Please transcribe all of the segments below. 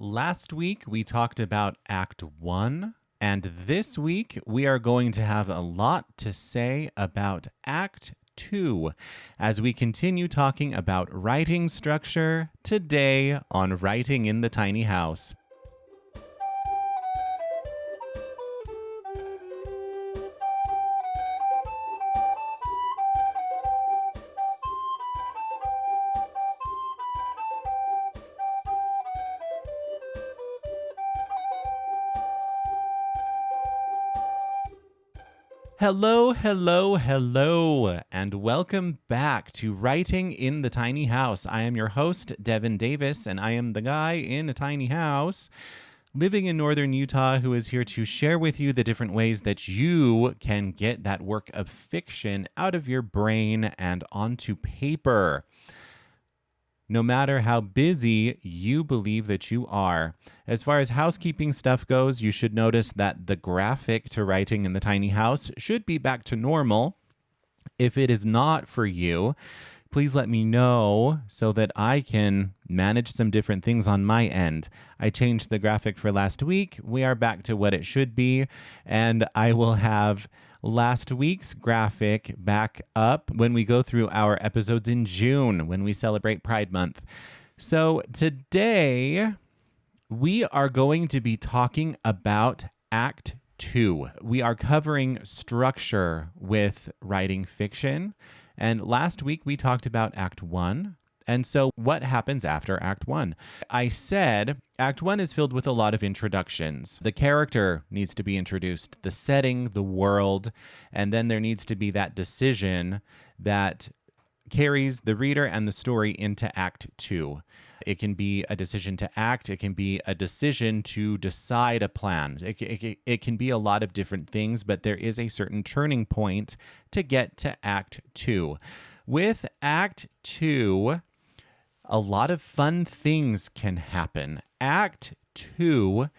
Last week, we talked about Act 1, and this week, we are going to have a lot to say about Act 2 as we continue talking about writing structure today on Writing in the Tiny House. Hello, and welcome back to Writing in the Tiny House. I am your host, Devin Davis, and I am the guy in a tiny house living in northern Utah who is here to share with you the different ways that you can get that work of fiction out of your brain and onto paper, no matter how busy you believe that you are. As far as housekeeping stuff goes, you should notice that the graphic to Writing in the Tiny House should be back to normal. If it is not for you, please let me know so that I can manage some different things on my end. I changed the graphic for last week. We are back to what it should be, and I will have last week's graphic back up when we go through our episodes in June when we celebrate Pride Month. So today we are going to be talking about Act 2. We are covering structure with writing fiction. And last week we talked about Act 1. And so what happens after Act 1? I said Act 1 is filled with a lot of introductions. The character needs to be introduced, the setting, the world, and then there needs to be that decision that carries the reader and the story into Act 2. It can be a decision to act. It can be a decision to decide a plan. It can be a lot of different things, but there is a certain turning point to get to Act 2. With Act 2, a lot of fun things can happen. Act 2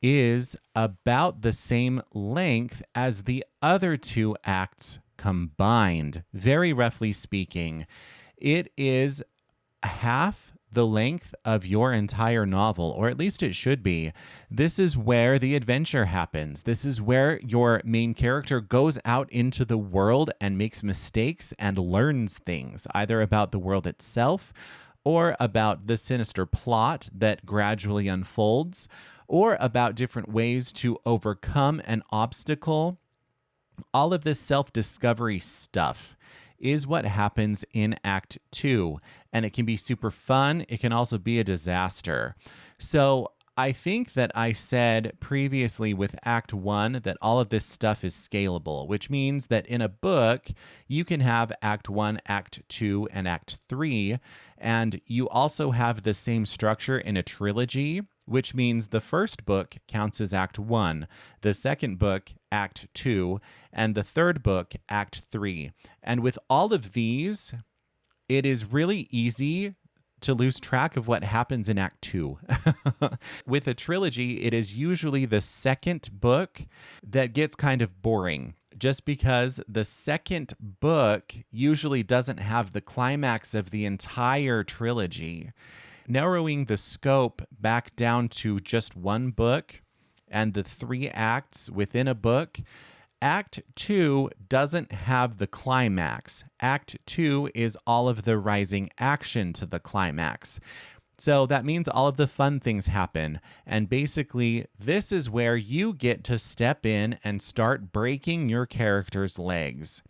is about the same length as the other two acts combined. Very roughly speaking, it is half the length of your entire novel, or at least it should be. This is where the adventure happens. This is where your main character goes out into the world and makes mistakes and learns things, either about the world itself or about the sinister plot that gradually unfolds, or about different ways to overcome an obstacle. All of this self-discovery stuff is what happens in Act 2, and it can be super fun. It can also be a disaster. So I think that I said previously with Act 1 that all of this stuff is scalable, which means that in a book, you can have Act 1, Act 2, and Act 3, and you also have the same structure in a trilogy, which means the first book counts as Act 1, the second book, Act 2, and the third book, Act 3. And with all of these, it is really easy to lose track of what happens in Act 2. With a trilogy, it is usually the second book that gets kind of boring, just because the second book usually doesn't have the climax of the entire trilogy. Narrowing the scope back down to just one book and the 3 acts within a book, Act 2 doesn't have the climax. Act 2 is all of the rising action to the climax. So that means all of the fun things happen. And basically, this is where you get to step in and start breaking your character's legs.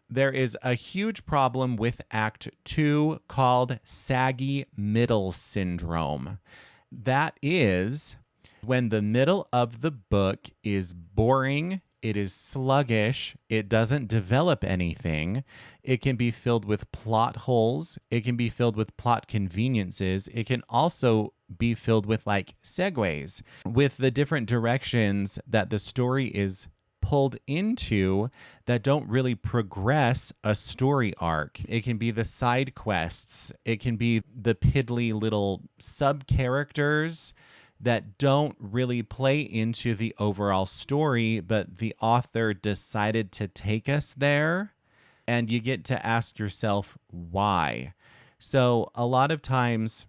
There is a huge problem with Act 2 called saggy middle syndrome. That is when the middle of the book is boring, it is sluggish, it doesn't develop anything. It can be filled with plot holes. It can be filled with plot conveniences. It can also be filled with like segues, with the different directions that the story is pulled into that don't really progress a story arc. It can be the side quests. It can be the piddly little sub characters that don't really play into the overall story, but the author decided to take us there, and you get to ask yourself why. So a lot of times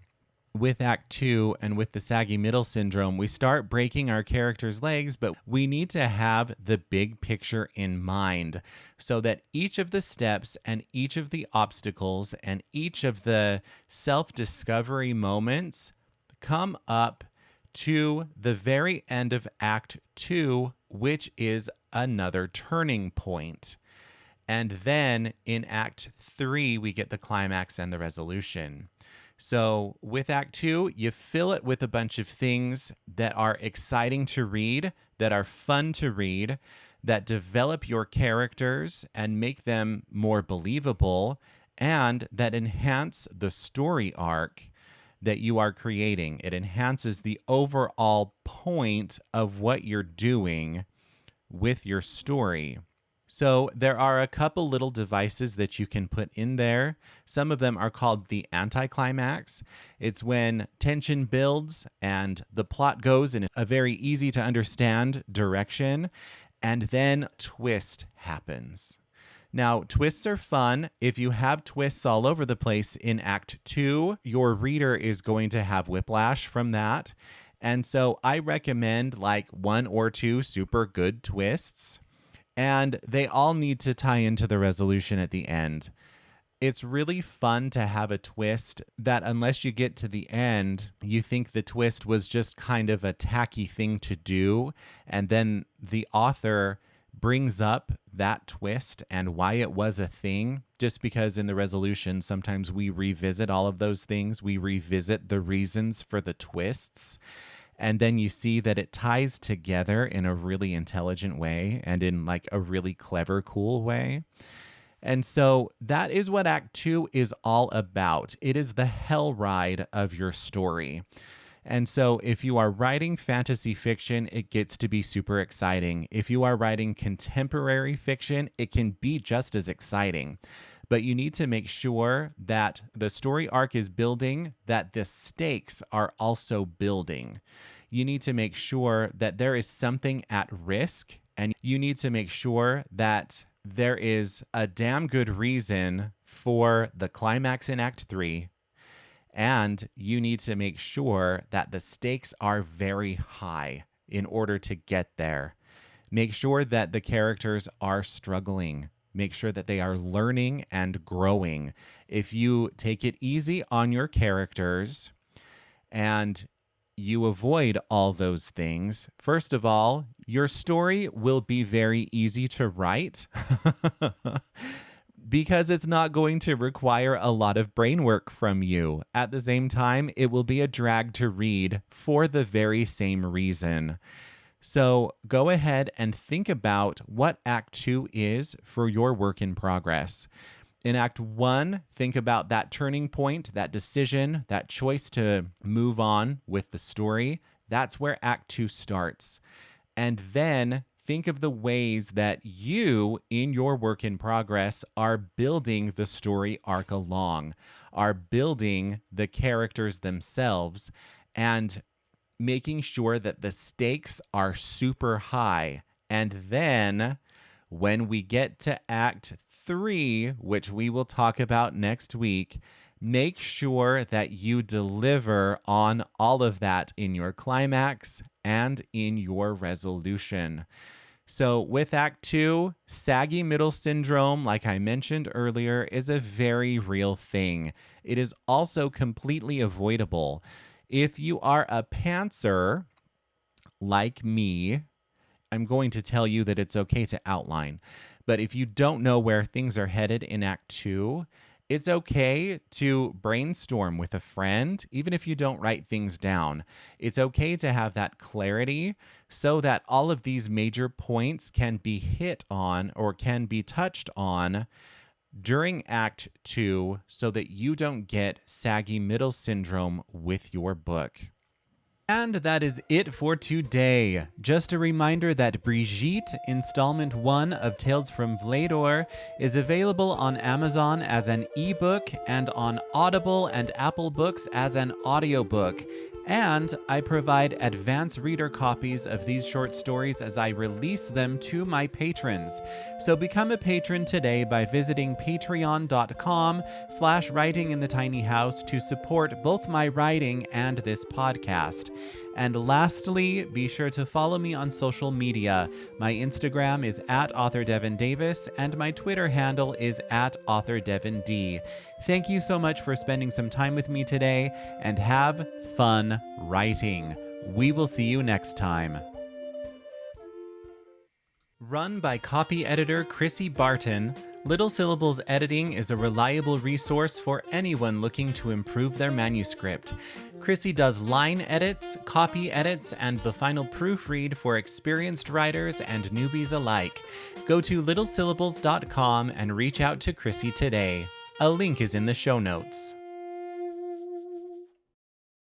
with Act 2 and with the saggy middle syndrome, we start breaking our characters' legs, but we need to have the big picture in mind so that each of the steps and each of the obstacles and each of the self-discovery moments come up to the very end of Act 2, which is another turning point. And then in Act 3, we get the climax and the resolution. So with Act 2, you fill it with a bunch of things that are exciting to read, that are fun to read, that develop your characters and make them more believable, and that enhance the story arc that you are creating. It enhances the overall point of what you're doing with your story. So there are a couple little devices that you can put in there. Some of them are called the anticlimax. It's when tension builds and the plot goes in a very easy to understand direction, and then twist happens. Now, twists are fun. If you have twists all over the place in Act 2, your reader is going to have whiplash from that. And so I recommend like 1 or 2 super good twists. And they all need to tie into the resolution at the end. It's really fun to have a twist that, unless you get to the end, you think the twist was just kind of a tacky thing to do. And then the author brings up that twist and why it was a thing, just because in the resolution, sometimes we revisit all of those things. We revisit the reasons for the twists. And then you see that it ties together in a really intelligent way and in like a really clever, cool way. And so that is what Act 2 is all about. It is the hell ride of your story. And so if you are writing fantasy fiction, it gets to be super exciting. If you are writing contemporary fiction, it can be just as exciting. But you need to make sure that the story arc is building, that the stakes are also building. You need to make sure that there is something at risk, and you need to make sure that there is a damn good reason for the climax in Act 3. And you need to make sure that the stakes are very high in order to get there. Make sure that the characters are struggling. Make sure that they are learning and growing. If you take it easy on your characters and you avoid all those things, first of all, your story will be very easy to write because it's not going to require a lot of brain work from you. At the same time, it will be a drag to read for the very same reason. So go ahead and think about what Act 2 is for your work in progress. In Act 1, think about that turning point, that decision, that choice to move on with the story. That's where Act 2 starts. And then think of the ways that you, in your work in progress, are building the story arc along, are building the characters themselves, and making sure that the stakes are super high. And then when we get to Act 3, which we will talk about next week, make sure that you deliver on all of that in your climax and in your resolution. So with Act 2, saggy middle syndrome, like I mentioned earlier, is a very real thing. It is also completely avoidable. If you are a pantser like me, I'm going to tell you that it's okay to outline. But if you don't know where things are headed in Act 2, it's okay to brainstorm with a friend, even if you don't write things down. It's okay to have that clarity so that all of these major points can be hit on or can be touched on during Act 2 so that you don't get saggy middle syndrome with your book. And that is it for today. Just a reminder that Brigitte, installment 1 of Tales from Vlador, is available on Amazon as an ebook and on Audible and Apple Books as an audiobook. And I provide advance reader copies of these short stories as I release them to my patrons. So become a patron today by visiting patreon.com/writinginthetinyhouse to support both my writing and this podcast. And lastly, be sure to follow me on social media. My Instagram is @authordevin and my Twitter handle is @authordevind. Thank you so much for spending some time with me today, and have fun writing. We will see you next time. Run by copy editor Chrissy Barton, Little Syllables Editing is a reliable resource for anyone looking to improve their manuscript. Chrissy does line edits, copy edits, and the final proofread for experienced writers and newbies alike. Go to littlesyllables.com and reach out to Chrissy today. A link is in the show notes.